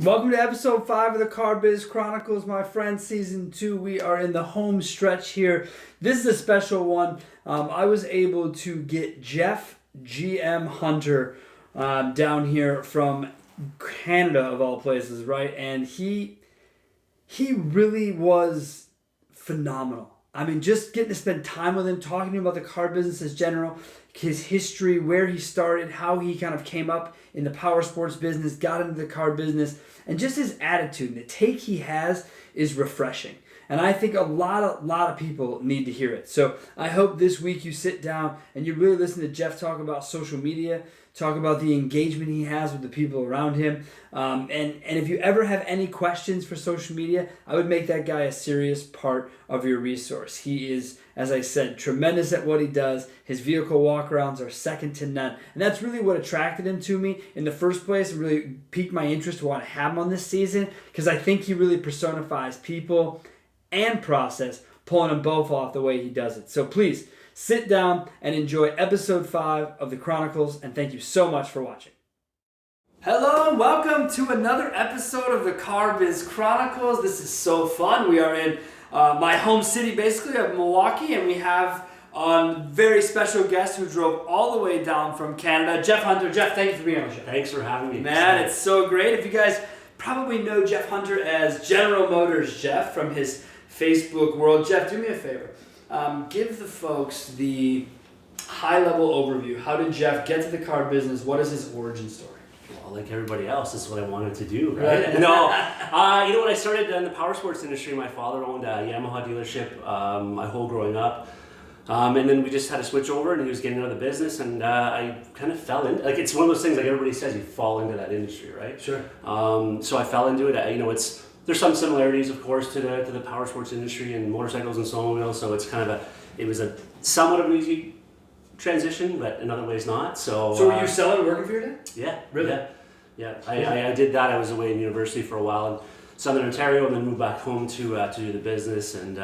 Welcome to episode 5 of the Car Biz Chronicles, my friends, season 2. We are in the home stretch here. This is a special one. I was able to get Jeff GM Hunter down here from Canada, of all places, right? And he really was phenomenal. I mean, just getting to spend time with him, talking to him about the car business as general, his history, where he started, how he kind of came up in the power sports business, got into the car business, and just his attitude. The take he has is refreshing. And I think a lot of people need to hear it. So I hope this week you sit down and you really listen to Jeff talk about social media, talk about the engagement he has with the people around him. And if you ever have any questions for social media, I would make that guy a serious part of your resource. He is, as I said, tremendous at what he does. His vehicle walkarounds are second to none. And that's really what attracted him to me in the first place and really piqued my interest to want to have him on this season, because I think he really personifies people and process, pulling them both off the way he does it. So please sit down and enjoy episode 5 of the Chronicles, and thank you so much for watching. Hello and welcome to another episode of the Car Biz Chronicles. This is so fun. We are in my home city, basically, of Milwaukee, and we have a very special guest who drove all the way down from Canada, Jeff Hunter. Jeff, thank you for being on the show. Thanks for having me. Man, it's so great. If you guys probably know Jeff Hunter as General Motors Jeff from his Facebook world. Jeff, do me a favor. Give the folks the high-level overview. How did Jeff get to the car business? What is his origin story? Well, like everybody else, this is what I wanted to do, right? You know what? I started in the power sports industry. My father owned a Yamaha dealership my whole growing up. And then we just had to switch over, and he was getting out of the business, and I kind of fell in. Like, it's one of those things, like everybody says, you fall into that industry, right? Sure. So I fell into it. There's some similarities, of course, to the power sports industry and motorcycles and snowmobiles. So it's kind of it was a somewhat of an easy transition, but in other ways not. So were you selling, working for your dad? Yeah. Really? Yeah. I did that. I was away in university for a while in Southern Ontario, and then moved back home to do the business. And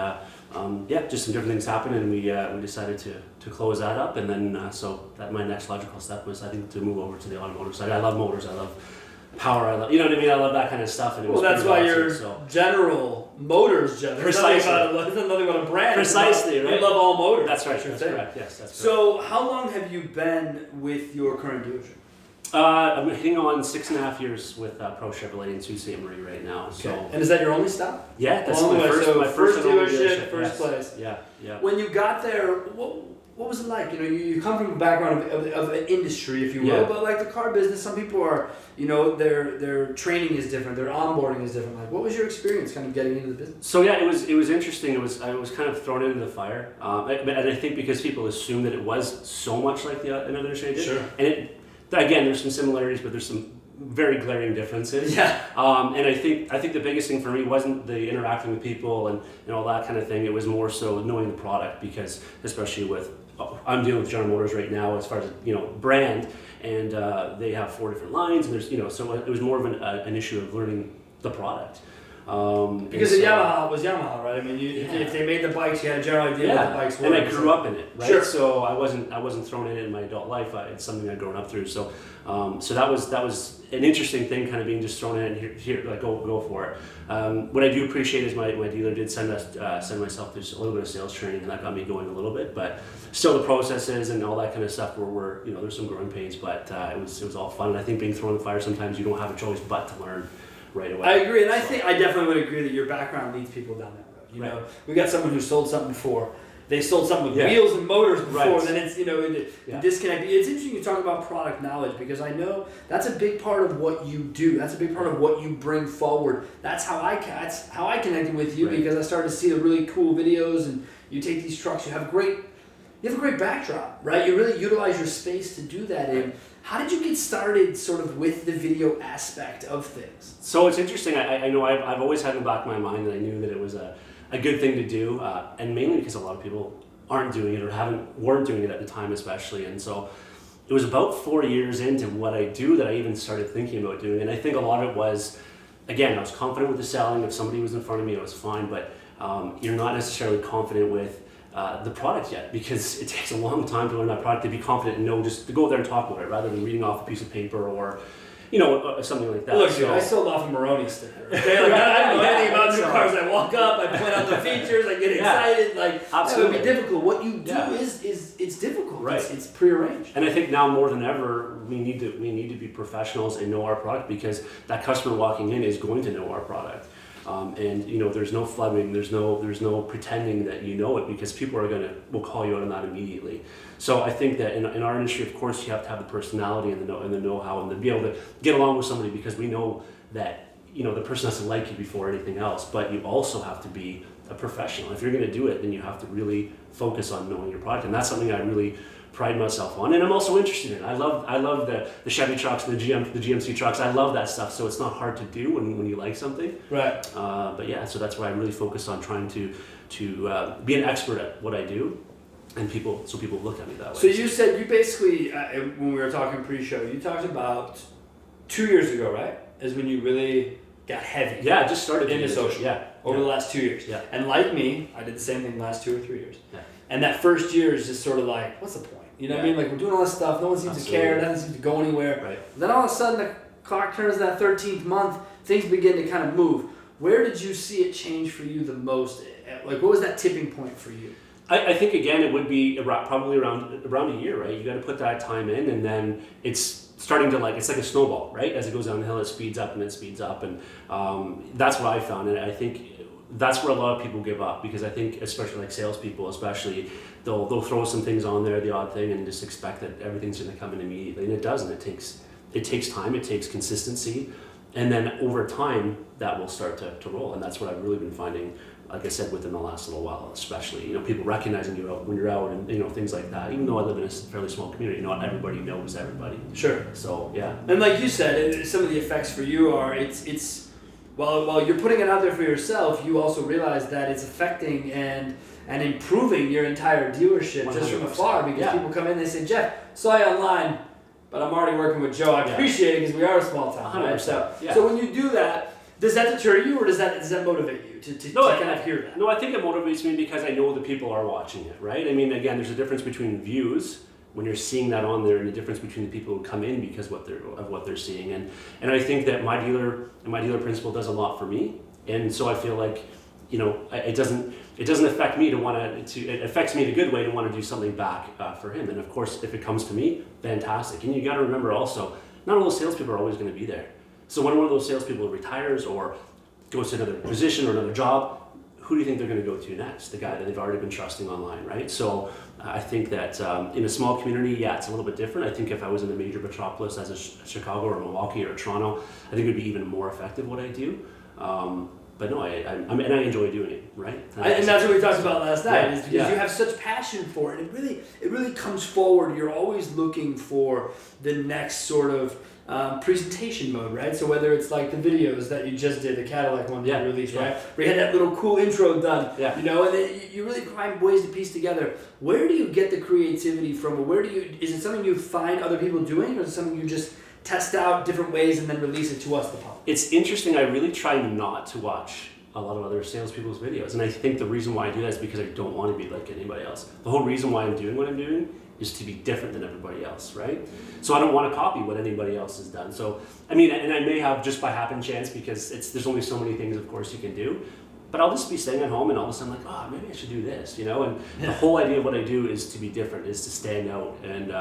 just some different things happened, and we decided to close that up. And then so that my next logical step was, I think, to move over to the automotive side. I love motors. I love power. I love, you know what I mean? I love that kind of stuff. And it was that's why awesome, you're General Motors, Jeff. Precisely. There's nothing about a brand. Precisely, right? You love all motors. That's right. That's correct. Yes, that's correct. So how long have you been with your current dealership? I'm hitting on 6.5 years with Pro Chevrolet in Sault Ste. Marie right now. So. Okay. And is that your only stop? Yeah, that's my first dealership, first place. Yeah. When you got there, what was it like? You know, you come from a background of an industry, if you will, but like the car business, some people are, you know, their training is different, their onboarding is different. Like, what was your experience kind of getting into the business? So yeah, it was interesting. I was kind of thrown into the fire, and I think because people assume that it was so much like another industry I did. Sure. And again, there's some similarities, but there's some very glaring differences. Yeah. And I think the biggest thing for me wasn't the interacting with people and all that kind of thing. It was more so knowing the product, because especially I'm dealing with General Motors right now as far as brand, and they have 4 different lines, and there's so it was more of an issue of learning the product. Because Yamaha was Yamaha, right? I mean, if they made the bikes, you had a general idea what the bikes were. And I grew up in it, right? Sure. So I wasn't thrown in my adult life. It's something I'd grown up through. So that was an interesting thing, kind of being just thrown in here, like go for it. What I do appreciate is my dealer did send myself through a little bit of sales training, and that got me going a little bit. But still, the processes and all that kind of stuff were there's some growing pains, but it was all fun. And I think being thrown in the fire, sometimes you don't have a choice but to learn right away. I agree, and I think I definitely would agree that your background leads people down that road. You know, we got someone who sold something before. They sold something with wheels and motors before, and then it's the disconnect. It's interesting you talk about product knowledge, because I know that's a big part of what you do. That's a big part of what you bring forward. That's how I connected with you, because I started to see the really cool videos, and you take these trucks. You have a great backdrop, right? You really utilize your space to do that in. How did you get started sort of with the video aspect of things? So it's interesting. I know I've always had in the back of my mind that I knew that it was a good thing to do, and mainly because a lot of people aren't doing it or weren't doing it at the time especially. And so it was about 4 years into what I do that I even started thinking about doing. And I think a lot of it was, again, I was confident with the selling. If somebody was in front of me, it was fine. But you're not necessarily confident with the product yet, because it takes a long time to learn that product, to be confident and know just to go there and talk about it rather than reading off a piece of paper or something like that. Look, dude, I sold off a Maroni sticker. Okay? Like, I don't know anything about new cars. I walk up, I point out the features, I get excited. Like, absolutely. That would be difficult. What you do is it's difficult. Right. It's prearranged. And I think now more than ever, we need to be professionals and know our product, because that customer walking in is going to know our product. And there's no flubbing, there's no pretending that you know it, because people will call you out on that immediately. So I think that in our industry, of course, you have to have the personality and the know-how and to be able to get along with somebody, because we know that the person has to like you before anything else. But you also have to be a professional. If you're going to do it, then you have to really focus on knowing your product, and that's something I really pride myself on, and I'm also interested in. I love the Chevy trucks, the GMC trucks. I love that stuff. So it's not hard to do when you like something. Right. But yeah, so that's why I really focus on trying to be an expert at what I do, and people look at me that way. So you said you basically when we were talking pre-show, you talked about 2 years ago, right? Is when you really got heavy. Yeah, I just started into social. Yeah. Over the last 2 years. Yeah. And like me, I did the same thing the last 2 or 3 years. Yeah. And that first year is just sort of like, what's the point? You know what I mean? Like, we're doing all this stuff, no one seems to care, nothing seems to go anywhere. Right. Then all of a sudden the clock turns that 13th month, things begin to kind of move. Where did you see it change for you the most? Like, what was that tipping point for you? I think, again, it would be probably around a year, right? You got to put that time in, and then it's starting to it's like a snowball, right? As it goes down the hill, it speeds up and it speeds up, and that's what I found. And I think that's where a lot of people give up, because I think, especially like salespeople, they'll throw some things on there, the odd thing, and just expect that everything's going to come in immediately, and it doesn't. It takes time, it takes consistency, and then over time that will start to roll. And that's what I've really been finding, like I said, within the last little while, especially people recognizing you when you're out, and things like that. Even though I live in a fairly small community, not everybody knows everybody. Sure. So yeah. And like you said, some of the effects for you are it's while you're putting it out there for yourself, you also realize that it's affecting and improving your entire dealership 100%. Just from afar, because people come in and they say, Jeff, saw you online, but I'm already working with Joe. I appreciate it because we are a small town. 100%. Right? So when you do that, does that deter you, or does that motivate you to kind of hear that? No, I think it motivates me because I know the people are watching it, right? I mean, again, there's a difference between views when you're seeing that on there, and the difference between the people who come in because of what they're seeing. And I think that my dealer principal does a lot for me, and so I feel like it doesn't affect me it affects me in a good way to want to do something back for him. And of course, if it comes to me, fantastic. And you got to remember also, not all those salespeople are always going to be there. So when one of those salespeople retires or goes to another position or another job, who do you think they're going to go to next? The guy that they've already been trusting online, right? So I think that in a small community, it's a little bit different. I think if I was in a major metropolis as a Chicago or Milwaukee or Toronto, I think it would be even more effective what I do. But no, I enjoy doing it, right? And that's what we talked about last night, is because you have such passion for it. It really comes forward. You're always looking for the next sort of presentation mode, right? So whether it's like the videos that you just did, the Cadillac one that you released, right? Where you had that little cool intro done, and then you really find ways to piece together. Where do you get the creativity from? Or is it something you find other people doing, or is it something you just test out different ways and then release it to us, the public? It's interesting. I really try not to watch a lot of other salespeople's videos, and I think the reason why I do that is because I don't want to be like anybody else. The whole reason why I'm doing what I'm doing is to be different than everybody else, right? So I don't want to copy what anybody else has done. So I mean, and I may have just by happen chance, because there's only so many things, of course, you can do. But I'll just be staying at home, and all of a sudden, like, maybe I should do this, And the whole idea of what I do is to be different, is to stand out, and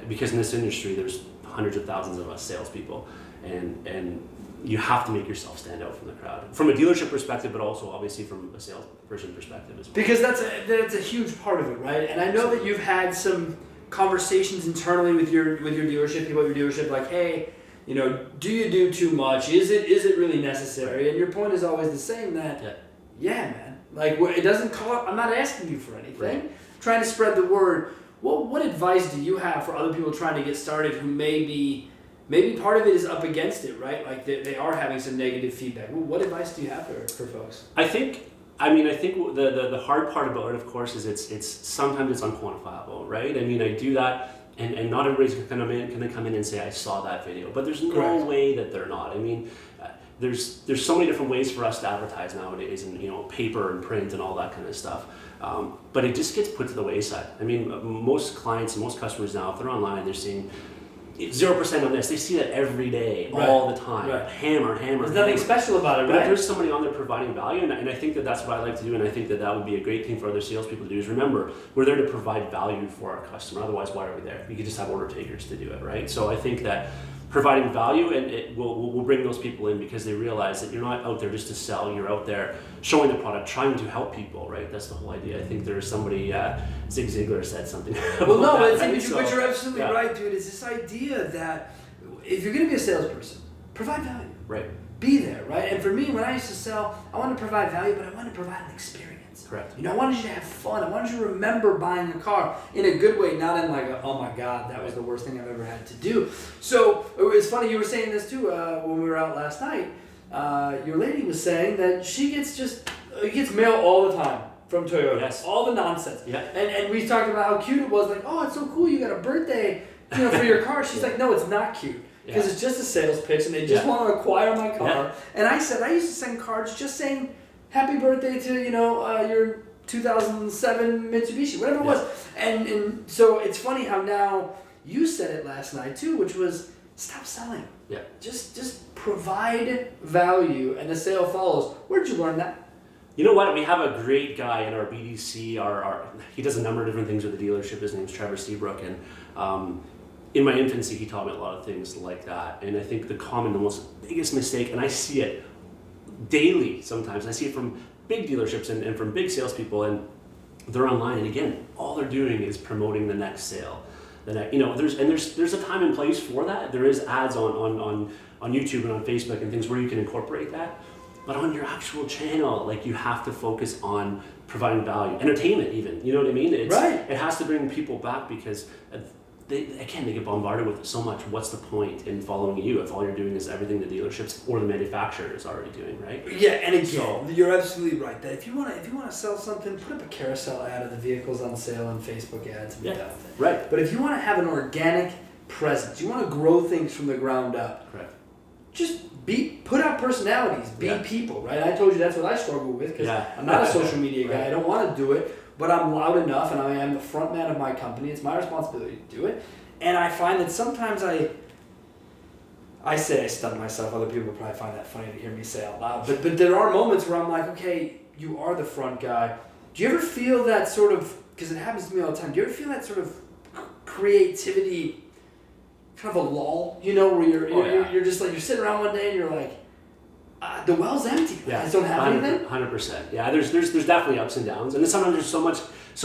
because in this industry, there's hundreds of thousands of us salespeople, and you have to make yourself stand out from the crowd, from a dealership perspective, but also obviously from a salesperson perspective as well. Because that's a huge part of it, right? And I know that you've had some conversations internally with your dealership, people at your dealership, like, hey, do you do too much? Is it really necessary? And your point is always the same, that man, like, it doesn't cost. I'm not asking you for anything. Right. I'm trying to spread the word. What advice do you have for other people trying to get started who maybe part of it is up against it, right? Like they are having some negative feedback. What advice do you have for folks? I think the hard part about it, of course, is it's sometimes it's unquantifiable, right? I mean, I do that, and not everybody's going to come in and say, I saw that video, but there's no way that they're not. I mean, there's so many different ways for us to advertise nowadays, and paper and print and all that kind of stuff. But it just gets put to the wayside. I mean, most clients and most customers now, if they're online, they're seeing 0% on this. They see that every day, all the time. Right. Hammer. There's nothing special about it, But if right? there's somebody on there providing value, and I think that that's what I like to do, and I think that that would be a great thing for other salespeople to do, is remember, we're there to provide value for our customer. Otherwise, why are we there? We could just have order takers to do it, right? So I think that providing value, and it will bring those people in because they realize that you're not out there just to sell. You're out there showing the product, trying to help people, right? That's the whole idea. I think there's somebody, Zig Ziglar said something. Well, no, that, but, right? but you're absolutely right, dude. It's this idea that if you're going to be a salesperson, provide value. Right. Be there, right? And for me, when I used to sell, I wanted to provide value, but I wanted to provide an experience. Correct. You know, I wanted you to have fun. I wanted you to remember buying a car in a good way, not in like, oh my God, that was the worst thing I've ever had to do. So it's funny, you were saying this too when we were out last night. Your lady was saying that she gets mail all the time from Toyota. Yes. All the nonsense. Yeah. And we talked about how cute it was. Like, oh, it's so cool. You got a birthday, for your car. She's like, no, it's not cute. Because it's just a sales pitch and they just want to acquire my car. Yeah. And I said, I used to send cards just saying, happy birthday to, your 2007 Mitsubishi, whatever it was. And so it's funny how now you said it last night too, which was stop selling. Yeah. Just provide value and the sale follows. Where'd you learn that? You know what? We have a great guy in our BDC. He does a number of different things with the dealership. His name's Trevor Seabrook, and in my infancy, he taught me a lot of things like that. And I think the biggest mistake, and I see it daily sometimes. I see it from big dealerships and from big salespeople, and they're online. And again, all they're doing is promoting the next sale. There's a time and place for that. There is ads on YouTube and on Facebook and things where you can incorporate that. But on your actual channel, like, you have to focus on providing value, entertainment even. You know what I mean? Right. It has to bring people back because they get bombarded with so much. What's the point in following you if all you're doing is everything the dealerships or the manufacturer is already doing, right? Yeah, and again, you're absolutely right. That if you want to sell something, put up a carousel ad of the vehicles on sale on Facebook ads and be done with it. Right. But if you want to have an organic presence, you want to grow things from the ground up. Correct. Just put out personalities, be people, right? I told you that's what I struggle with because I'm not a social media guy. I don't want to do it. But I'm loud enough, and I am the front man of my company. It's my responsibility to do it. And I find that sometimes I say I stun myself. Other people probably find that funny to hear me say out loud. But there are moments where I'm like, okay, you are the front guy. Do you ever feel that sort of, because it happens to me all the time, do you ever feel that sort of creativity, kind of a lull, where you're just like, you're sitting around one day and you're like, the well's empty. Yeah, I just don't have anything. 100%. Yeah, there's definitely ups and downs, and sometimes there's so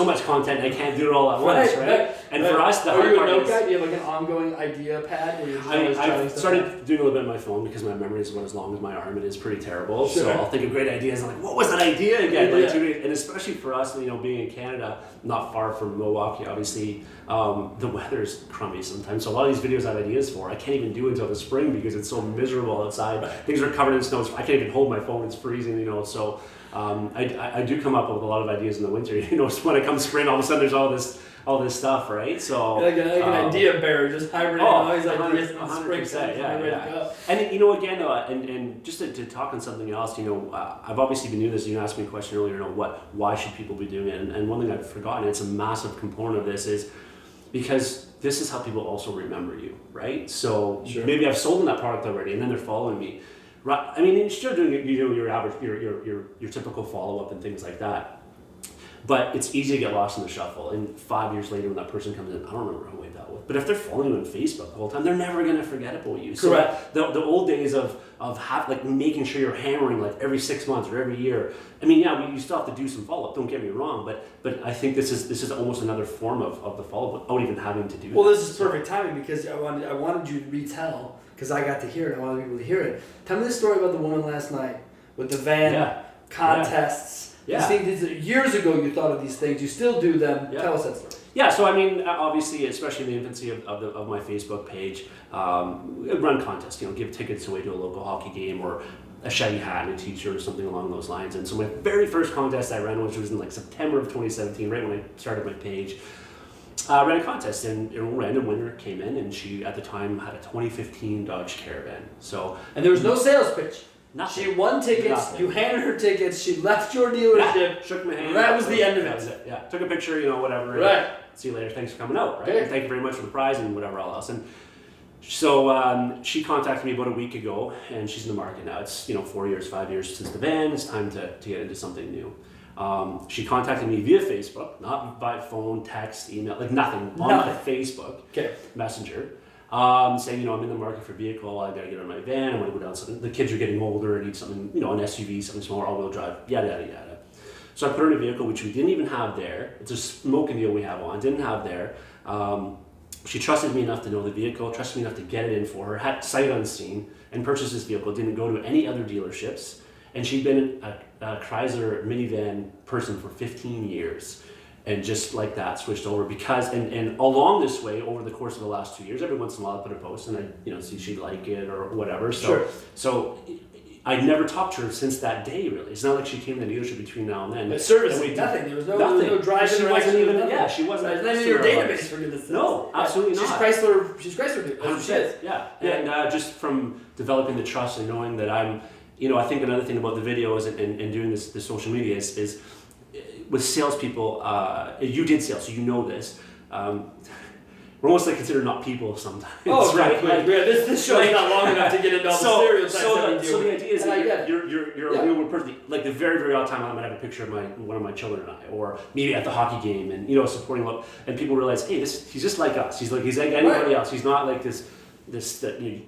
much content I can't do it all at once, right? And for us, the hard part is, do you have like an ongoing idea pad where you're just always I've started doing a little bit on my phone because my memory is about as long as my arm. It is pretty terrible. Sure. So I'll think of great ideas. I'm like, what was that idea again? And especially for us, being in Canada, not far from Milwaukee, obviously, the weather's crummy sometimes. So a lot of these videos I have ideas for, I can't even do until the spring because it's so miserable outside. Right. Things are covered in snow. I can't even hold my phone. It's freezing, So I do come up with a lot of ideas in the winter. When it comes spring, all of a sudden there's all this stuff, right? So like an idea bearer, just hibernating all these ideas in the spring. 100%, yeah. And again, and just to talk on something else, I've obviously been doing this. You asked me a question earlier, why should people be doing it? And one thing I've forgotten, it's a massive component of this, is because this is how people also remember you, right? So maybe I've sold them that product already, and then they're following me. Right. I mean, you're still doing your average, your typical follow up and things like that. But it's easy to get lost in the shuffle. And 5 years later, when that person comes in, I don't remember who I dealt with. But if they're following you on Facebook the whole time, they're never going to forget about you. Correct. So the old days of making sure you're hammering every 6 months or every year. I mean, you still have to do some follow up. Don't get me wrong, but I think this is almost another form of the follow up without even having to do. Well, this is perfect timing because I wanted you to retell. Because I got to hear it, I wanted people to hear it. Tell me the story about the woman last night with the van contests. Yeah. Years ago you thought of these things. You still do them. Yeah. Tell us that story. Yeah, so I mean, obviously, especially in the infancy of my Facebook page, run contests. Give tickets away to a local hockey game or a shaggy hat and a t-shirt or something along those lines. And so my very first contest I ran, which was in September of 2017, right when I started my page. Ran a contest and a random winner came in, and she at the time had a 2015 Dodge Caravan. And there was no sales pitch. Nothing. She won tickets. Nothing. You handed her tickets. She left your dealership. Shook my hand. That was the end of it. That was it. Yeah. Took a picture, whatever. Right. See you later. Thanks for coming out. Right. Okay. And thank you very much for the prize and whatever else. And So she contacted me about a week ago, and she's in the market now. It's 4 years, 5 years since the van. It's time to get into something new. She contacted me via Facebook, not by phone, text, email, like nothing. On my Facebook Messenger, saying, I'm in the market for a vehicle. I gotta get on my van. I want to go down something. The kids are getting older. I need something, an SUV, something smaller, all-wheel drive, yada yada yada. So I put her in a vehicle which we didn't even have there. It's a smoking deal we have on. Didn't have there. She trusted me enough to know the vehicle, trusted me enough to get it in for her, had sight unseen, and purchased this vehicle. Didn't go to any other dealerships. And she'd been a Chrysler minivan person for 15 years. And just like that, switched over because, and along this way, over the course of the last 2 years, every once in a while I put a post and I see she'd like it or whatever. So I'd never talked to her since that day, really. It's not like she came to the dealership between now and then. But service, nothing. There was no drive. She wasn't even, she wasn't. Not in your database, for goodness sakes. No, absolutely not. She's Chrysler. That's what she is. Yeah. And just from developing the trust and knowing that I'm, I think another thing about the videos and doing this social media is with salespeople, you did sales, so you know this. We're almost considered not people sometimes. Oh, right. This show's not long enough to get into all the stereotypes. So the idea is that you're a real world person. Like the very, very odd time I might have a picture of one of my children and I, or maybe at the hockey game, and supporting him, and people realize, hey, he's just like us. He's like anybody else. He's not like this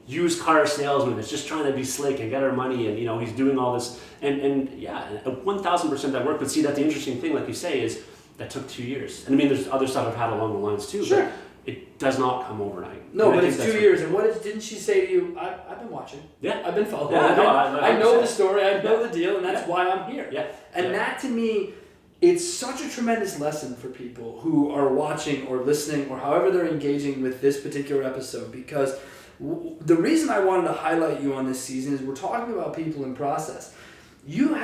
used car salesman that's just trying to be slick and get our money, and he's doing all this, and 1,000% that worked. But see, that the interesting thing, like you say, is that took 2 years. And I mean, there's other stuff I've had along the lines too. Sure. But it does not come overnight. No, but it's 2 years. And didn't she say to you, I've been watching. Yeah. I've been following. Yeah, I know the story. I know the deal, and that's why I'm here. Yeah. And that, to me, it's such a tremendous lesson for people who are watching or listening or however they're engaging with this particular episode, because the reason I wanted to highlight you on this season is we're talking about people in process. You're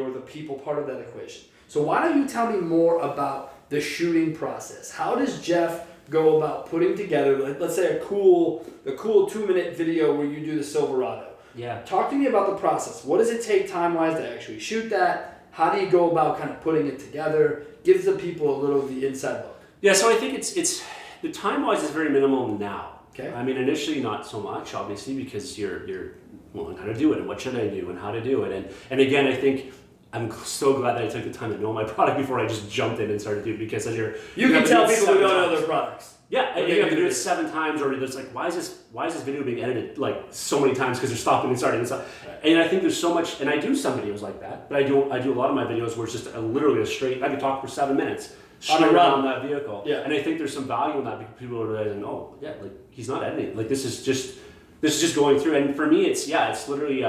the people part of that equation. So why don't you tell me more about the shooting process? How does Jeff go about putting together, let's say a cool 2-minute video where you do the Silverado? Yeah. Talk to me about the process. What does it take time-wise to actually shoot that? How do you go about kind of putting it together? Give the people a little of the inside look. Yeah, so I think it's the time-wise is very minimal now. Okay. I mean, initially not so much, obviously, because you're learning how to do it and what should I do and how to do it. And again, I think I'm so glad that I took the time to know my product before I just jumped in and started doing it, because as you can tell people who don't know their products. Yeah, and you have to do it 7 times, or it's like, why is this video being edited so many times because they're stopping and starting and stuff. And I think there's so much, and I do some videos like that, but I do a lot of my videos where it's just literally a straight, I can talk for 7 minutes straight around that vehicle. Yeah. And I think there's some value in that, because people are realizing, oh yeah, he's not editing. This is just going through. And for me, it's literally,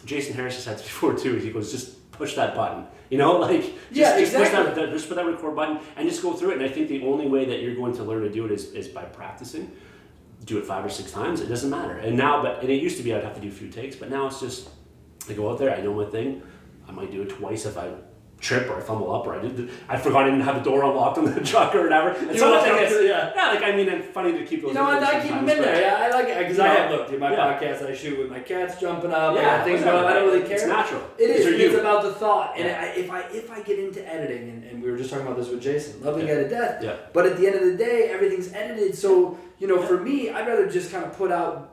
Jason Harris has said this before too. He goes, just push that button, just push that record button and just go through it. And I think the only way that you're going to learn to do it is by practicing. Do it 5 or 6 times. It doesn't matter. And it used to be I'd have to do a few takes, but now it's just, I go out there, I know my thing. I might do it twice if I trip or I fumble up, or I forgot I didn't have the door unlocked on the truck or whatever. And it's funny to keep those. I keep them in there. Yeah, I like it because I have looked at my podcast. I shoot with my cats jumping up. Yeah, things going on. I don't really care. It's natural. It is. It's about the thought. And if I get into editing, and we were just talking about this with Jason, love the guy to death. Yeah. But at the end of the day, everything's edited. So for me, I'd rather just kind of put out.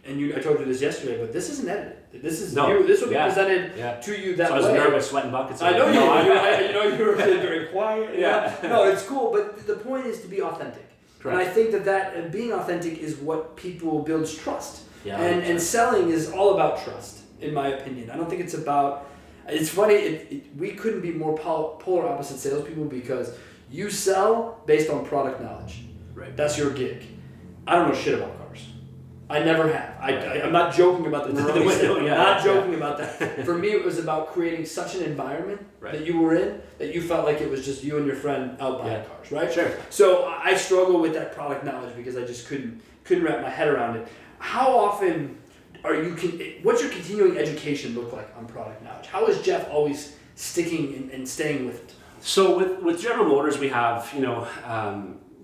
And I told you this yesterday, but this isn't edited. This is you. This will be presented to you that way. So I was nervous, sweating buckets. I know you were feeling very quiet. Yeah. No, it's cool, but the point is to be authentic. Correct. And I think that being authentic is what people builds trust. Yeah. And selling is all about trust, in my opinion. I don't think it's about. It's funny. We couldn't be more polar opposite salespeople, because you sell based on product knowledge. Right. That's your gig. I don't know shit about cars. I never have. I'm not joking about that. I'm not joking about that. For me, it was about creating such an environment that you were in, that you felt like it was just you and your friend out buying cars, right? Sure. So I struggle with that product knowledge because I just couldn't wrap my head around it. How often what's your continuing education look like on product knowledge? How is Jeff always sticking and staying with it? So with General Motors, we have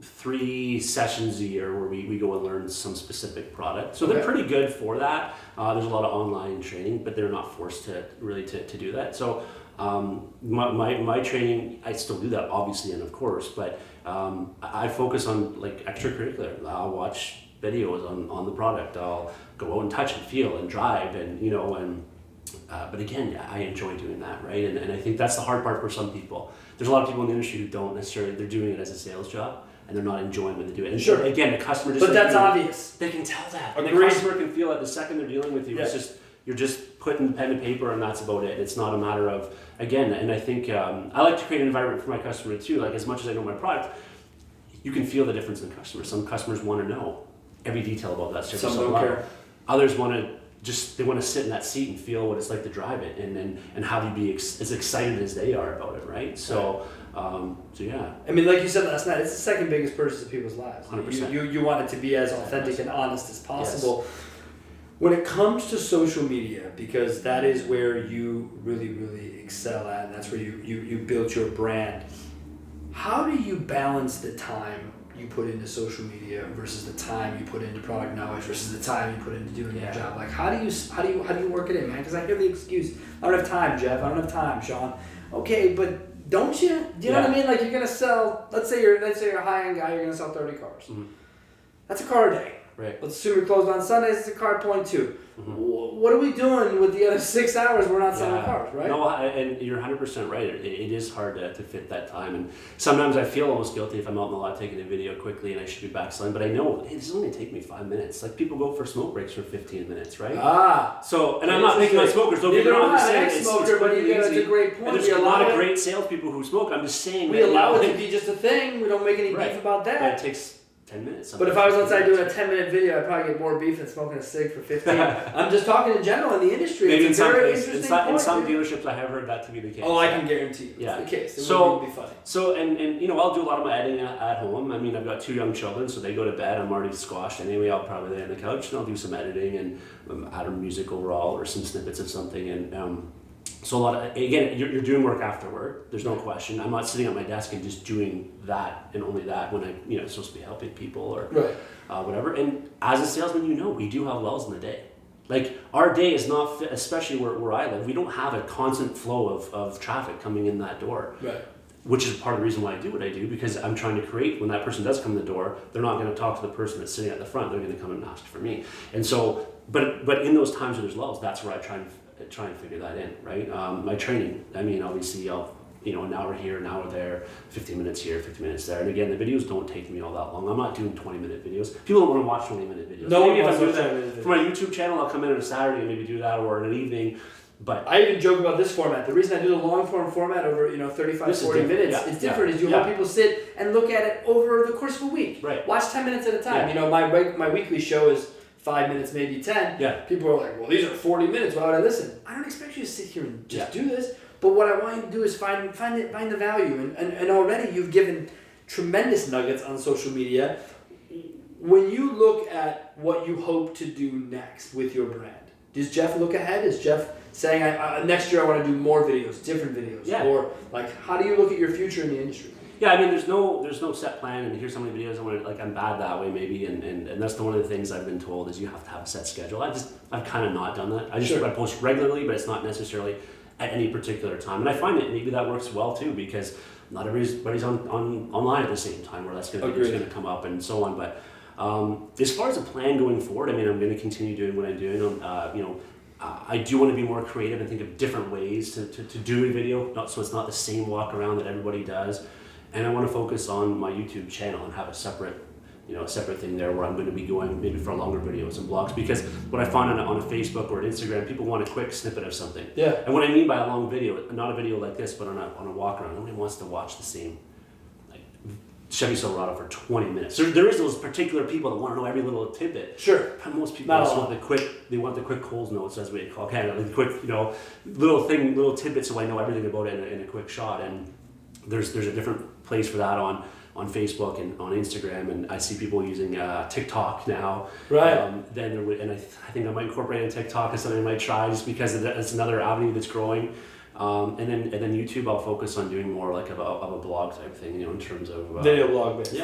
3 sessions a year where we go and learn some specific product. So they're pretty good for that. There's a lot of online training, but they're not forced to do that. So My training, I still do that obviously, and of course, but I focus on like extracurricular. I'll watch videos on the product. I'll go out and touch and feel and drive and but again, I enjoy doing that, right? And I think that's the hard part for some people. There's a lot of people in the industry who don't necessarily, they're doing it as a sales job and they're not enjoying when they do it. And sure. Again, the customer just... But that's obvious. They can tell that. Agreed. And the customer can feel it the second they're dealing with you. Yeah. It's just, you're just putting pen to paper and that's about it. It's not a matter of, again, and I think I like to create an environment for my customer too. Like as much as I know my product, you can feel the difference in customers. Some customers want to know every detail about that service. Some don't care. Others want to they want to sit in that seat and feel what it's like to drive it and have you be as excited as they are about it, right? So, yeah. I mean, like you said last night, it's the second biggest purchase of people's lives. 100%. You want it to be as authentic and honest as possible. Yes. When it comes to social media, because that is where you really, really excel at, and that's where you built your brand, how do you balance the time you put into social media versus the time you put into product knowledge versus the time you put into doing your job? Like how do you work it in, man? Because I hear the excuse, I don't have time, Jeff. I don't have time, Sean. Okay, but don't you? Do you know what I mean? Like you're gonna sell. Let's say you're a high-end guy. You're gonna sell 30 cars. Mm-hmm. That's a car a day. Right. Let's assume you're closed on Sundays. It's a car point two. Mm-hmm. What are we doing with the other 6 hours we're not selling cars, right? No, and you're 100% right. It is hard to fit that time. And sometimes I feel almost guilty if I'm out in the lot taking a video quickly and I should be back selling. But I know it's only take me 5 minutes. Like people go for smoke breaks for 15 minutes, right? So, and I'm not making on smokers. Don't get me wrong. I'm just saying smoker, but it's a great point. And there's a lot of great salespeople who smoke. I'm just saying we allow it to be just a thing. We don't make any beef about that. But it takes 10 minutes. But if I was outside doing a 10-minute video, I'd probably get more beef than smoking a cig for 15. I'm just talking in general in the industry. Maybe it's a very interesting point. In some dealerships, I have heard that to be the case. Oh, I can guarantee you. Yeah. It's the case. It wouldn't be funny. So, and I'll do a lot of my editing at home. I mean, I've got 2 young children, so they go to bed. I'm already squashed anyway. I'll probably lay on the couch and I'll do some editing and add a music overall or some snippets of something. And so a lot of, again, you're doing work after work. There's no question. I'm not sitting at my desk and just doing that and only that when I'm supposed to be helping people or whatever. And as a salesman, we do have lulls in the day. Like our day is not fit, especially where I live. We don't have a constant flow of traffic coming in that door. Right. Which is part of the reason why I do what I do, because I'm trying to create, when that person does come in the door, they're not going to talk to the person that's sitting at the front. They're going to come and ask for me. And so, but in those times where there's lulls, that's where I try and figure that in, right? My training, I mean, obviously I'll, an hour here, an hour there, 15 minutes here, 15 minutes there. And again, the videos don't take me all that long. I'm not doing 20-minute videos. People don't want to watch 20-minute videos. No, maybe if I do that for my YouTube channel, I'll come in on a Saturday and maybe do that, or in an evening. But I even joke about this format. The reason I do the long form format over 35, 40 minutes, it's different. Is you let people sit and look at it over the course of a week. Right. Watch 10 minutes at a time. My weekly show is 5 minutes, maybe 10. Yeah. People are like, well, these are 40 minutes. Why would I listen? I don't expect you to sit here and just do this. But what I want you to do is find the value. And already you've given tremendous nuggets on social media. When you look at what you hope to do next with your brand, does Jeff look ahead? Is Jeff saying, next year I want to do more videos, different videos? Yeah. Or like, how do you look at your future in the industry? Yeah, I mean, there's no set plan, and here's how many videos I want to, I'm bad that way maybe, and that's one of the things I've been told is you have to have a set schedule. I've kind of not done that. I post regularly, but it's not necessarily at any particular time. And I find that maybe that works well too, because not everybody's online at the same time where that's going to come up and so on. But as far as a plan going forward, I mean, I'm going to continue doing what I'm doing. I do want to be more creative and think of different ways to do a video, so it's not the same walk around that everybody does. And I want to focus on my YouTube channel and have a separate thing there where I'm going to be going maybe for longer videos and blogs, because what I find on a Facebook or an Instagram, people want a quick snippet of something. Yeah. And what I mean by a long video, not a video like this, but on a walk around, nobody wants to watch the same Chevy Silverado for 20 minutes. There is those particular people that want to know every little tidbit. Sure. But most people just want the quick Coles notes, as we call Canada, like the quick, little tidbits so I know everything about it in a quick shot. And there's a different place for that on Facebook and on Instagram, and I see people using TikTok now. Right. And I think I might incorporate in TikTok as something I might try, just because it's another avenue that's growing. And then YouTube, I'll focus on doing more like of a blog type thing, in terms of video blog based.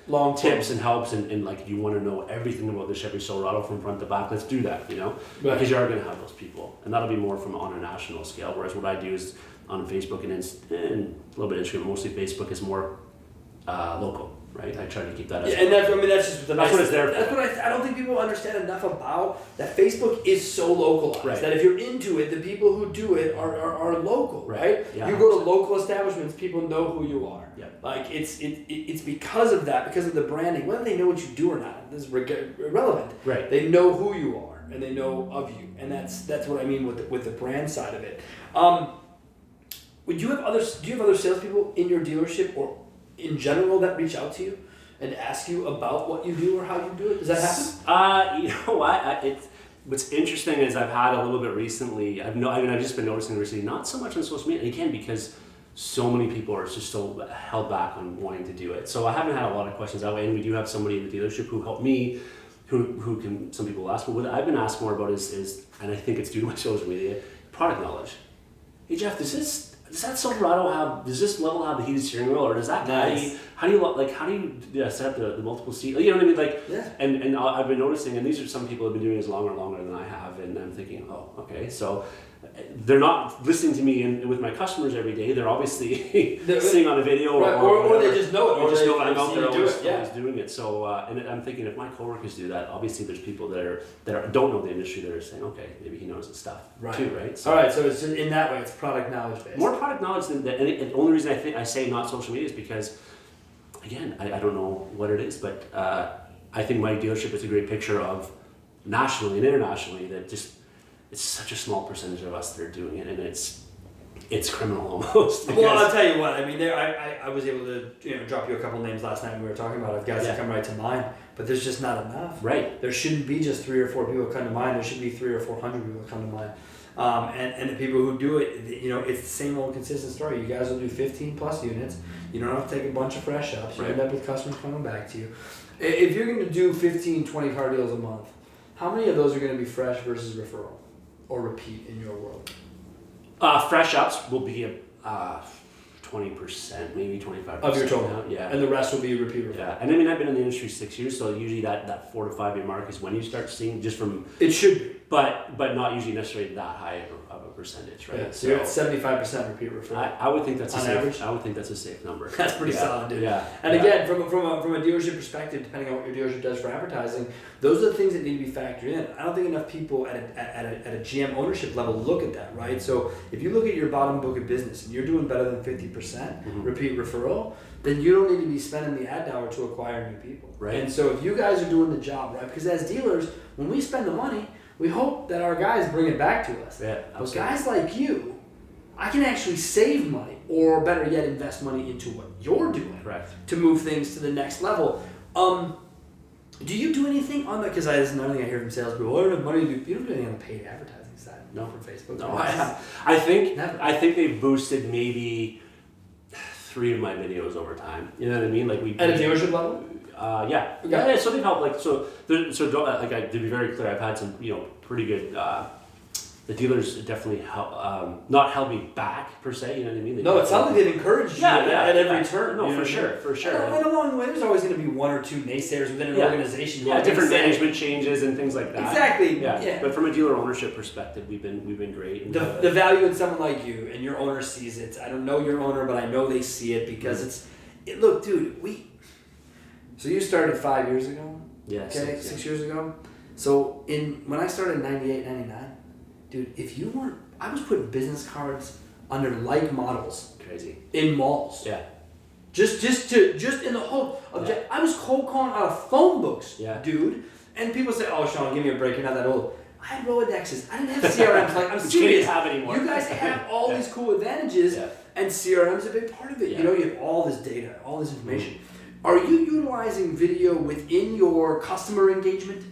Long tips and helps, and like if you want to know everything about the Chevy Silverado from front to back, let's do that, because you are going to have those people, and that'll be more from on a national scale. Whereas what I do is on Facebook and a little bit of Instagram, mostly Facebook is more local. Right, I try to keep that. And that's just that's what it's there for. That's what I don't think people understand enough about that. Facebook is so localized that if you're into it, the people who do it are local, right? Yeah, you go to local establishments, people know who you are. Yeah. Like it's because of that, because of the branding. Whether they know what you do or not, this is irrelevant. Right. They know who you are and they know of you, and that's what I mean with the brand side of it. Do you have other salespeople in your dealership or in general that reach out to you and ask you about what you do or how you do it? Does that happen? You know what? What's interesting is I've had a little bit recently. I've just been noticing recently, not so much on social media. Again, because so many people are just so held back on wanting to do it. So I haven't had a lot of questions that way. And we do have somebody in the dealership who helped me, who can. Some people ask, but what I've been asked more about is, and I think it's due to my social media, product knowledge. Hey Jeff, does that Silverado does this level have the heated steering wheel, or does that nice. how do you set up the multiple seats? You know what I mean? Like, yeah. And I've been noticing, and these are some people who have been doing this longer than I have, and I'm thinking, oh, okay, so they're not listening to me with my customers every day. They're obviously seeing on a video, or they just know it, or just know I'm out there always doing it. So, and I'm thinking if my coworkers do that, obviously there's people that don't know the industry that are saying, okay, maybe he knows his stuff too, right? So, all right, so it's in that way, it's product knowledge based. More product knowledge than that. And the only reason I say not social media is because, again, I don't know what it is, but I think my dealership is a great picture of nationally and internationally that just. It's such a small percentage of us that are doing it, and it's criminal almost. Well, I'll tell you what. I mean, I was able to drop you a couple names last night when we were talking about it. Guys that come right to mind, but there's just not enough. Right. There shouldn't be just 3 or 4 people that come to mind. There should be 300 or 400 people that come to mind. And the people who do it, it's the same old consistent story. You guys will do 15 plus units. You don't have to take a bunch of fresh ups. You end up with customers coming back to you. If you're going to do 15, 20 car deals a month, how many of those are going to be fresh versus referral? Or repeat in your world? Fresh ups will be 20%, maybe 25% of your total. Now. Yeah, and the rest will be repeat referral. Yeah, and I mean I've been in the industry 6 years, so usually that 4 to 5 year mark is when you start seeing just from. It should be, but not usually necessarily that high of a percentage, right? Yeah, so you're at 75% repeat referral. I would think that's on average. I would think that's a safe number. That's pretty solid, dude. Yeah. And again, from a dealership perspective, depending on what your dealership does for advertising, those are the things that need to be factored in. I don't think enough people at a GM ownership level look at that, right? So if you look at your bottom book of business and you're doing better than 50% repeat referral, then you don't need to be spending the ad dollar to acquire new people. Right. And so if you guys are doing the job, right? Because as dealers, when we spend the money, we hope that our guys bring it back to us. Yeah, but guys like you, I can actually save money, or better yet, invest money into what you're doing. Correct. To move things to the next level. Do you do anything on that? Because that's another thing I hear from salespeople. I don't have money to do. You don't do anything on the paid advertising side. No, from Facebook. No, I think they've boosted maybe 3 of my videos over time. You know what I mean? Like at a dealership level. Yeah. Okay. Yeah. So they've helped. To be very clear, I've had some pretty good. The dealers definitely not held me back per se. You know what I mean? No, it sounds like they've encouraged you at every turn. No, for sure. And along the way, there's always going to be 1 or 2 naysayers within an organization. Yeah, different management changes and things like that. Exactly. Yeah. But from a dealer ownership perspective, we've been great. And the value in someone like you, and your owner sees it. I don't know your owner, but I know they see it because look, dude, So you started 5 years ago? Yeah. Okay, 6 years ago. So when I started in 98, 99, dude, I was putting business cards under like models. Crazy. In malls. Yeah. Just in the whole object. I was cold calling out of phone books, dude. And people say, "Oh, Sean, give me a break. You're not that old." I had Rolodexes. I didn't have CRMs. Like, I'm serious. You didn't have anymore. You guys have all these cool advantages, and CRM's a big part of it. Yeah. You have all this data, all this information. Mm-hmm. Are you utilizing video within your customer engagement?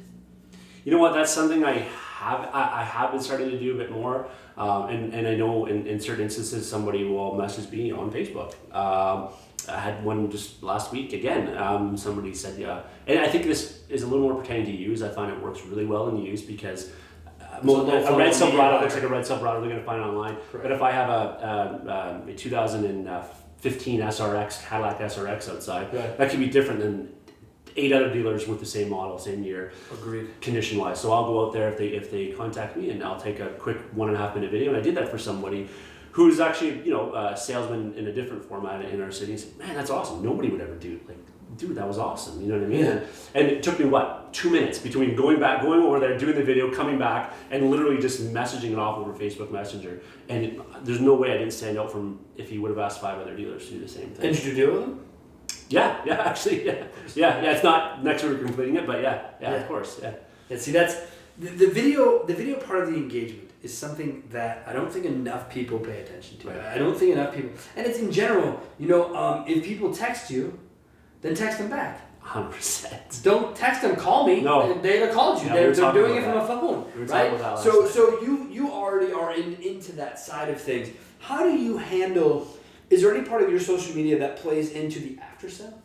You know what? That's something I have been starting to do a bit more, and I know in certain instances somebody will message me on Facebook. I had one just last week again. Somebody said, and I think this is a little more pertaining to use. I find it works really well in use because a red Silverado looks like a red Silverado they're going to find online. Correct. But if I have a 2015 SRX, Cadillac SRX outside, that could be different than 8 other dealers with the same model, same year. Agreed. Condition wise. So I'll go out there if they contact me, and I'll take a quick 1.5 minute video. And I did that for somebody who's actually, a salesman in a different format in our city. And said, man, that's awesome. Nobody would ever do like, dude, that was awesome. You know what I mean? Yeah. And it took me 2 minutes between going over there, doing the video, coming back, and literally just messaging it off over Facebook Messenger. And there's no way I didn't stand out from if he would have asked 5 other dealers to do the same thing. And did you deal with them? Yeah, actually. It's not next week we're completing it, but yeah, of course, yeah. Yeah, see, that's the video part of the engagement is something that I don't think enough people pay attention to. Right. I don't think enough people, and it's in general, if people text you, then text them back. 100%. Don't text them, call me. No. They called you. Yeah, they're talking doing it about from a phone, We were right? talking about that So last so you already are into that side of things. How do you handle? Is there any part of your social media that plays into the after sale?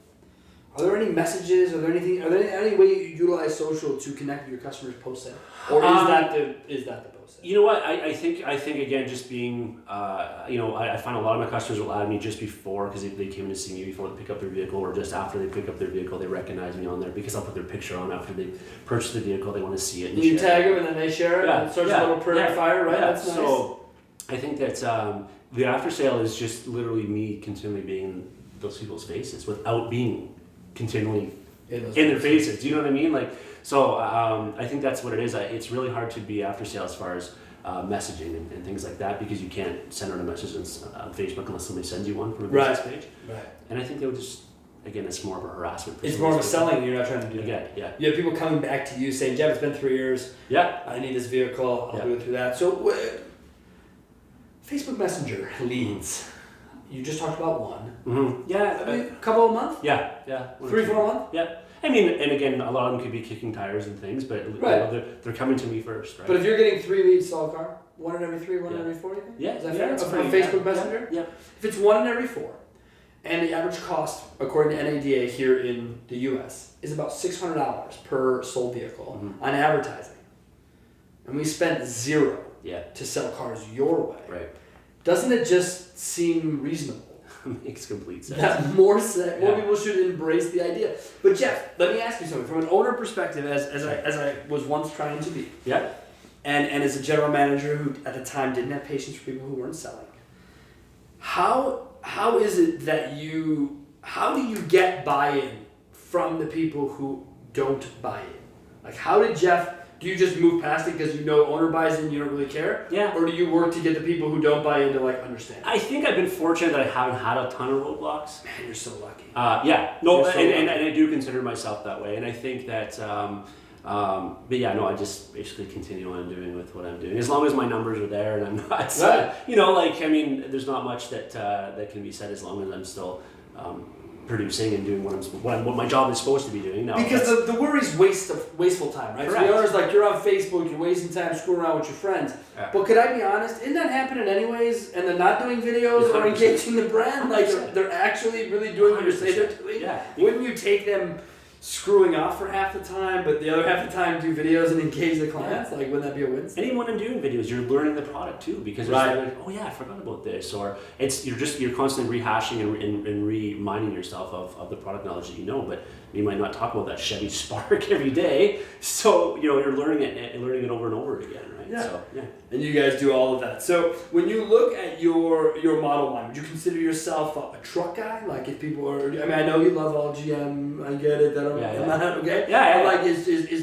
Are there any messages? Are there any way you utilize social to connect with your customers post sale, or is that the post sale? You know what? I think again, just being, I find a lot of my customers will add me just before, because they came in to see me before they pick up their vehicle, or just after they pick up their vehicle, they recognize me on there because I'll put their picture on after they purchase the vehicle. They want to see it. And You share tag them and then they share it. And it starts a little prayer fire, right? Yeah. That's nice. So I think that the after sale is just literally me continually being in those people's faces without being continually in their faces. Do you know what I mean? Like, so I think that's what it is. It's really hard to be after sale as far as messaging and things like that, because you can't send out a message on Facebook unless somebody sends you one from a business page. Right. And I think they would just, again, it's more of a harassment. It's more of a selling. You're not trying to do that. Again, yeah. You have people coming back to you saying, Jeff, it's been 3 years. Yeah. I need this vehicle. I'll do it through that. So Facebook Messenger leads. You just talked about one. Mm-hmm. Yeah. A couple of months? Yeah. 3, 4 months? Yeah. I mean, and again, a lot of them could be kicking tires and things, but they're coming to me first, right? But if you're getting 3 leads to sell a car, 1 in every 3, 1 in every 4, you think? Yeah. Is that fair? That's From Facebook Messenger? Yeah. If it's 1 in every 4, and the average cost, according to NADA here in the US, is about $600 per sold vehicle on advertising, and we spent 0 to sell cars your way, Right. doesn't it just seem reasonable? Makes complete sense. That more people should embrace the idea. But Jeff, let me ask you something. From an owner perspective, as I was once trying to be, and as a general manager who at the time didn't have patience for people who weren't selling, how is it that how do you get buy-in from the people who don't buy in? Like, how did Jeff? Do you just move past it because owner buys in, you don't really care? Yeah. Or do you work to get the people who don't buy in to understand? I think I've been fortunate that I haven't had a ton of roadblocks. Man, you're so lucky. And I do consider myself that way, and I think that. I just basically continue on doing with what I'm doing as long as my numbers are there, and I'm not. There's not much that can be said as long as I'm still. Producing and doing what my job is supposed to be doing. No, because the worry's wasteful time, right? Correct. So the owner's you're on Facebook, you're wasting time screwing around with your friends. Yeah. But could I be honest? Isn't that happening anyways? And they're not doing videos 100%. Or engaging the brand? They're actually really doing what you say they're doing? Yeah. Wouldn't you take them screwing off for half the time, but the other half the time do videos and engage the clients? Wouldn't that be a win? And even when I'm doing videos, you're learning the product too, because I forgot about this, or you're constantly rehashing and reminding yourself of the product knowledge that you know, but you might not talk about that Chevy Spark every day, so you're learning it over and over again, right? Yeah. So, And you guys do all of that. So when you look at your model line, would you consider yourself a truck guy? Like, if people are, I know you love all GM, I get it.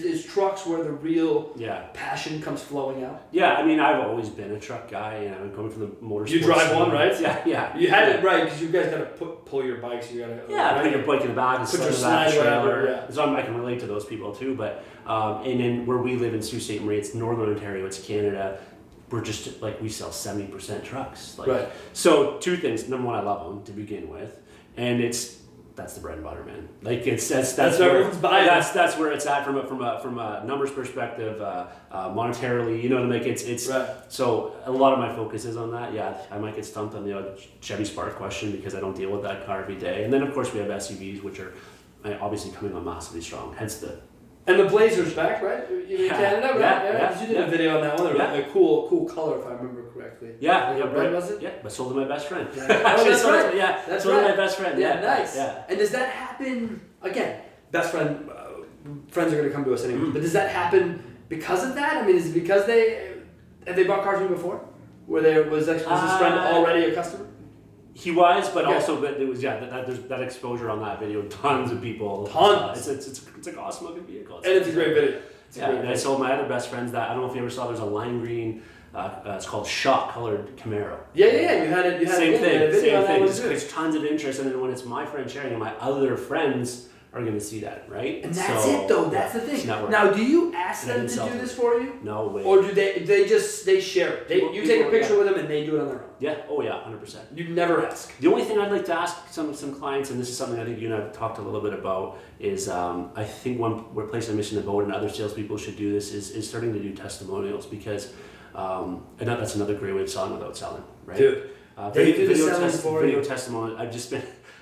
Is trucks where the real passion comes flowing out? Yeah, I've always been a truck guy, I'm coming from the motorsports. You drive one, right? Yeah. You had it right, because you guys got to pull your bikes. You got to put your bike in the back and put your slide slide trailer. whatever. So I can relate to those people too. But and then where we live in Sault Ste. Marie, it's Northern Ontario, it's Canada. We're just we sell 70% trucks. Right. So 2 things. Number 1, I love them to begin with, and that's the bread and butter, man. That's where everyone's buying. That's where it's at from a numbers perspective, monetarily. It's right. So a lot of my focus is on that. Yeah, I might get stumped on the Chevy Spark question because I don't deal with that car every day. And then of course we have SUVs, which are obviously coming on massively strong. Hence the And the Blazers back, right? In Canada, right? Yeah. You did a video on that one. A cool color, if I remember correctly. Yeah. Red, was it? Yeah, but sold to my best friend. Yeah. Oh, that's right. Yeah, that's sold right. to my best friend. Yeah, nice. Yeah. And does that happen, again, best friend, friends are going to come to us anyway, but does that happen because of that? I mean, is it because have they bought cars from you before? Was this friend already a customer? He was, but also, but it was there's that exposure on that video. Tons of people. Tons. It's an awesome looking vehicle. And it's a great video. And I sold my other best friends that. I don't know if you ever saw. There's a lime green. It's called shot colored Camaro. Yeah. You had it. Same thing. Same thing. There's tons of interest, and then when it's my friend sharing it, my other friends are going to see that, right? And that's it, though. That's the thing. Now, do you ask them to do this for you? No way. Or do they share it? You take a picture with them and they do it on their own? Yeah. Oh yeah. 100%. You never ask. The only thing I'd like to ask some clients, and this is something I think you and I have talked a little bit about, is I think one place I'm missing the boat, and other salespeople should do this, is starting to do testimonials, because and that's another great way of selling without selling, right? Dude, video testimonial.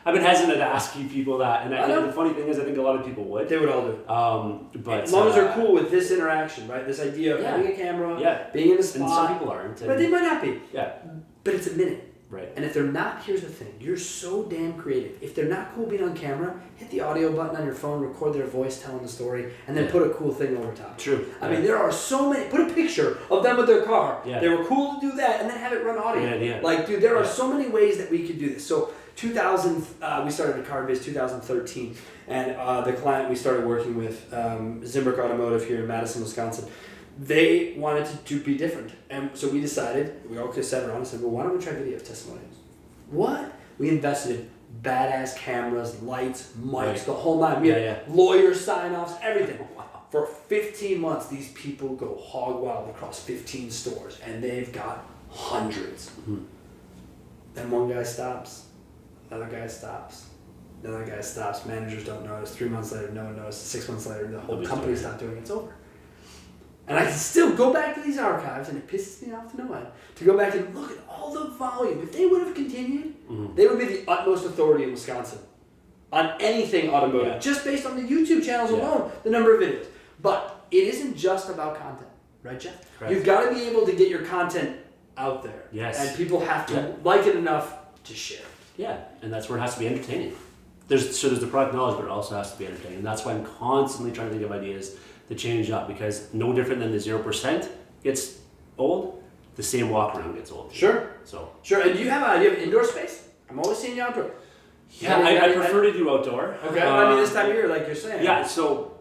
I've been hesitant to ask you people that, and the funny thing is, I think a lot of people would. They would all do. But as long as they're cool with this interaction, right? This idea of having a camera, being in the spot. And some people aren't. But they might not be. Yeah. But it's a minute. Right. And if they're not, here's the thing. You're so damn creative. If they're not cool being on camera, hit the audio button on your phone, record their voice telling the story, and then put a cool thing over top. True. I mean, there are so many. Put a picture of them with their car. Yeah. They were cool to do that, and then have it run audio. Yeah. Like, dude, there are so many ways that we could do this. So 2000, we started at Car Biz 2013, and the client we started working with, Zimbrick Automotive here in Madison, Wisconsin, they wanted to be different. And so we decided, we all sat around and said, well, why don't we try video testimonials? What? We invested in badass cameras, lights, mics, the whole nine. We had lawyer sign-offs, everything. For 15 months, these people go hog wild across 15 stores, and they've got hundreds. Mm-hmm. Then one guy stops. Another guy stops. Another guy stops. Managers don't notice. 3 months later, no one noticed. 6 months later, the whole company's not doing it. It's over. And I can still go back to these archives, and it pisses me off to no end, to go back and look at all the volume. If they would have continued, they would be the utmost authority in Wisconsin on anything automotive, just based on the YouTube channels alone, the number of videos. But it isn't just about content, right, Jeff? Correct. You've got to be able to get your content out there. Yes. And people have to like it enough to share. Yeah, and that's where it has to be entertaining. There's the product knowledge, but it also has to be entertaining. And that's why I'm constantly trying to think of ideas to change up, because no different than the 0% gets old, the same walk around gets old. Sure. Sure. And do you have indoor space? I'm always seeing you outdoor. Yeah, I prefer to do outdoor. Okay. I mean, this time of year, like you're saying. Yeah. So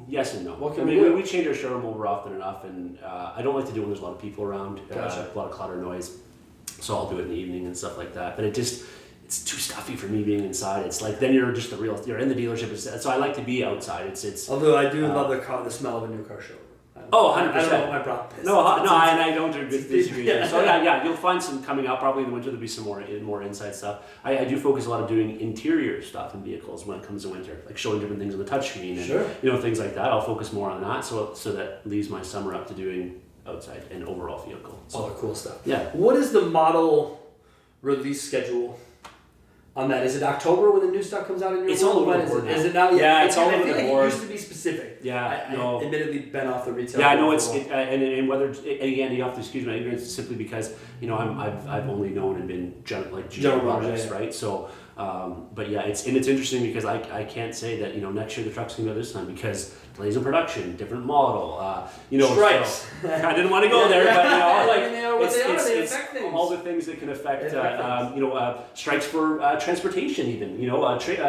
yes and no. What can we do? We change our showroom over often enough, and I don't like to do it when there's a lot of people around. Gotcha. A lot of clutter, noise. So I'll do it in the evening and stuff like that. But it's too stuffy for me being inside. It's like then you're in the dealership. So I like to be outside. It's. Although I do love the smell of a new car showroom. 100%. I don't know what my problem is. And I don't disagree. So yeah, you'll find some coming out probably in the winter. There'll be some more inside stuff. I do focus a lot of doing interior stuff in vehicles when it comes to winter, like showing different things on the touchscreen and things like that. I'll focus more on that, so that leaves my summer up to doing outside and overall vehicle. So, all the cool stuff. Yeah. What is the model release schedule on that? Is it October when the new stuff comes out in your It's all over the board. Is it now? Yeah, it's all over the board. I feel like it used to be specific. Yeah, I admittedly been off the retail. Yeah, I know and whether again you have to excuse my ignorance simply because I've only known and been general projects, right? So, but yeah, it's interesting because I can't say that next year the truck's gonna go this time because delays in production, different model, strikes. So, I didn't want to go there, but they it's affect things. all the things that can affect strikes for transportation, even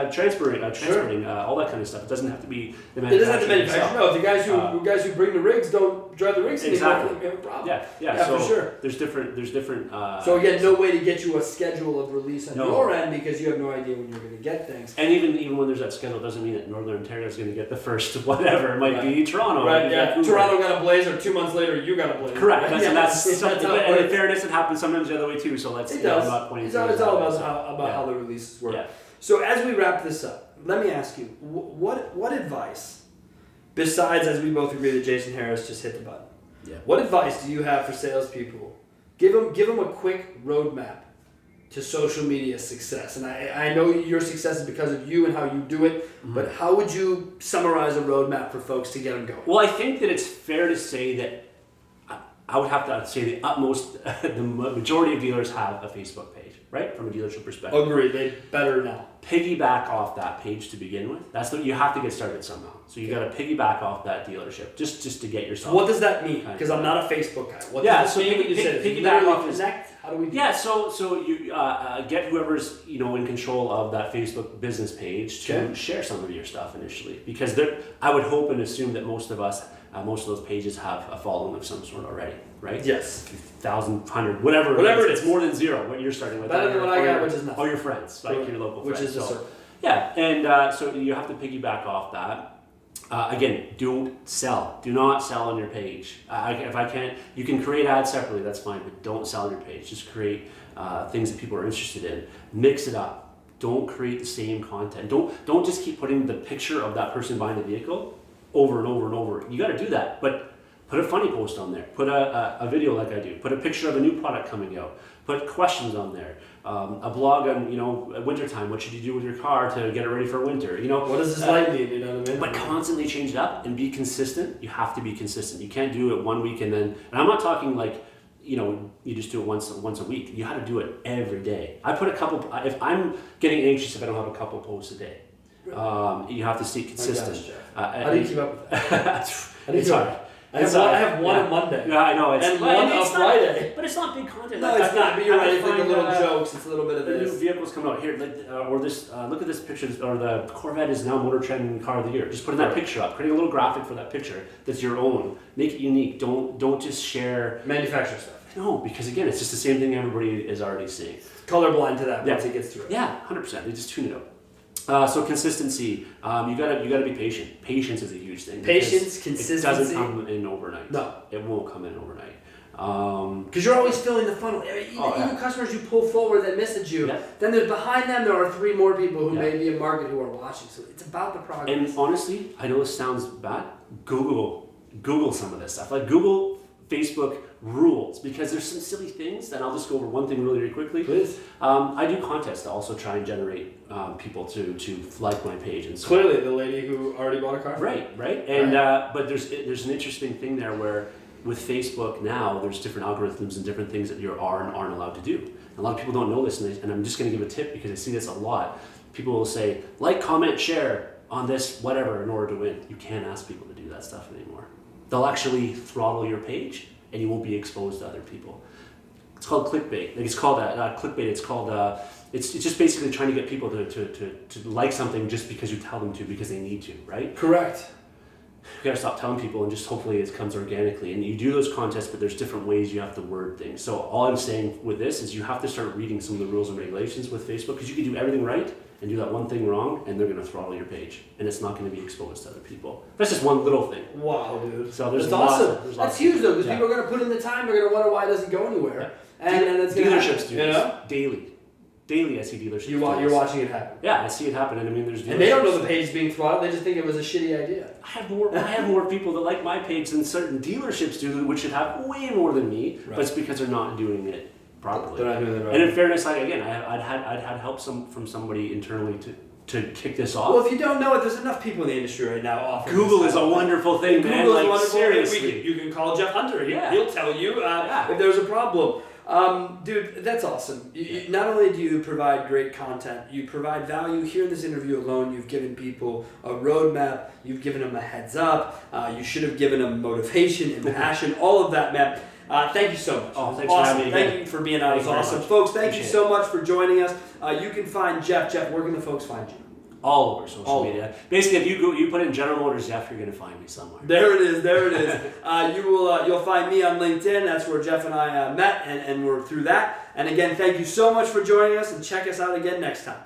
transporting all that kind of stuff. It doesn't have to be the manufacturer. It doesn't have to manufacture. No, the guys who bring the rigs don't drive the rigs anymore. We have a problem. Yeah, so for sure. There's different. So again, no way to get you a schedule of release on your end because you have no idea when you're going to get things. And even when there's that schedule, doesn't mean that Northern Ontario is going to get the first whatever. It might be Toronto. Right. Yeah. Toronto got a Blazer. 2 months later, you got a Blazer. Correct. Right? That's something. And in fairness, it happens sometimes the other way too. So let's. It does. I'm not pointing it's all about how the releases work. Yeah. So as we wrap this up, let me ask you, what advice, besides as we both agree that Jason Harris just hit the button, what advice do you have for salespeople? Give them a quick roadmap to social media success? And I know your success is because of you and how you do it, but how would you summarize a roadmap for folks to get them going? Well, I think that it's fair to say that I would have to say the majority of dealers have a Facebook page, right? From a dealership perspective. Agreed, they better now. Piggyback off that page to begin with. That's what you have to get started somehow. So you got to piggyback off that dealership just to get yourself. What does that mean? Because I'm not a Facebook guy. What does it mean when you say piggyback off connect? How do we do that? So you get whoever's in control of that Facebook business page to share some of your stuff initially, because I would hope and assume that most of those pages have a following of some sort already, right? Yes. 1,000, 100, whatever it is. It's more than zero. What you're starting with. Better than what I got, which is nothing. Or your friends, like your local friends. Which is the circle. Yeah, and so you have to piggyback off that. Again, don't sell. Do not sell on your page. If I can't, you can create ads separately, that's fine, but don't sell on your page. Just create things that people are interested in. Mix it up. Don't create the same content. Don't just keep putting the picture of that person buying the vehicle over and over and over. You got to do that, but put a funny post on there. Put a video like I do. Put a picture of a new product coming out. Put questions on there. A blog on wintertime. What should you do with your car to get it ready for winter? What does this light mean? You know what I mean? But constantly change it up and be consistent. You have to be consistent. You can't do it 1 week and then. And I'm not talking like you just do it once a week. You have to do it every day. I put a couple. If I'm getting anxious if I don't have a couple posts a day, you have to stay consistent. How do you keep up with that? It's hard. I have one on Monday. Yeah, I know. And one on Friday. But it's not big content. No, it's not. But you're right. It's like a little jokes. It's a little bit of the this. new vehicles coming out here, or this. Look at this picture. Or the Corvette is now Motor Trend Car of the Year. Just putting that picture up, creating a little graphic for that picture that's your own. Make it unique. Don't just share manufacturer stuff. No, because again, it's just the same thing everybody is already seeing. Colorblind to that once it gets through it. Yeah, 100%. They just tune it out. So consistency, you gotta be patient. Patience is a huge thing. Patience, consistency. It doesn't come in overnight. No, it won't come in overnight. Because you're always filling the funnel. Even customers you pull forward that message you, then there's behind them there are 3 more people who may be in market who are watching. So it's about the progress. And honestly, I know this sounds bad. Google some of this stuff. Like Google Facebook rules, because there's some silly things that I'll just go over one thing really quickly. Please. I do contests to also try and generate people to like my page and so clearly the lady who already bought a car. Right. And but there's an interesting thing there where with Facebook now there's different algorithms and different things that you are and aren't allowed to do. And a lot of people don't know this, and I'm just going to give a tip because I see this a lot. People will say like, comment, share on this whatever in order to win. You can't ask people to do that stuff anymore. They'll actually throttle your page, and you won't be exposed to other people. It's called clickbait. Like it's called clickbait. It's called it's just basically trying to get people to like something just because you tell them to, because they need to, right? Correct. You gotta stop telling people, and just hopefully it comes organically. And you do those contests, but there's different ways you have to word things. So all I'm saying with this is you have to start reading some of the rules and regulations with Facebook, because you can do everything right and do that one thing wrong, and they're gonna throttle your page, and it's not gonna be exposed to other people. That's just one little thing. Wow, dude. So there's That's awesome. That's huge though, because people are gonna put in the time. They're gonna wonder why it doesn't go anywhere, and it's gonna dealerships do this daily. I see dealerships. You're watching it happen. Yeah, I see it happen, and I mean, there's dealerships. And they don't know the page is being throttled. They just think it was a shitty idea. I have more people that like my page than certain dealerships do, which should have way more than me. Right. But it's because they're not doing it properly. They're not doing it right. And in fairness, I'd had help from somebody internally to kick this off. Well, if you don't know it, there's enough people in the industry right now offering. Google is a wonderful thing, man. Google is wonderful. Seriously, you can call Jeff Hunter. He'll tell you if there's a problem. Dude, that's awesome. Not only do you provide great content, you provide value. Here in this interview alone, you've given people a roadmap, you've given them a heads up, you should have given them motivation and passion, all of that, man. Thank you so much. Oh, thanks awesome. for having me. Thank you for being on. It was awesome. Folks, thank you so much for joining us. You can find Jeff. Jeff, where can the folks find you? All over social media. Basically, if you put in General Motors Jeff, you're gonna find me somewhere. There it is. You'll find me on LinkedIn. That's where Jeff and I met, and we're through that. And again, thank you so much for joining us, and check us out again next time.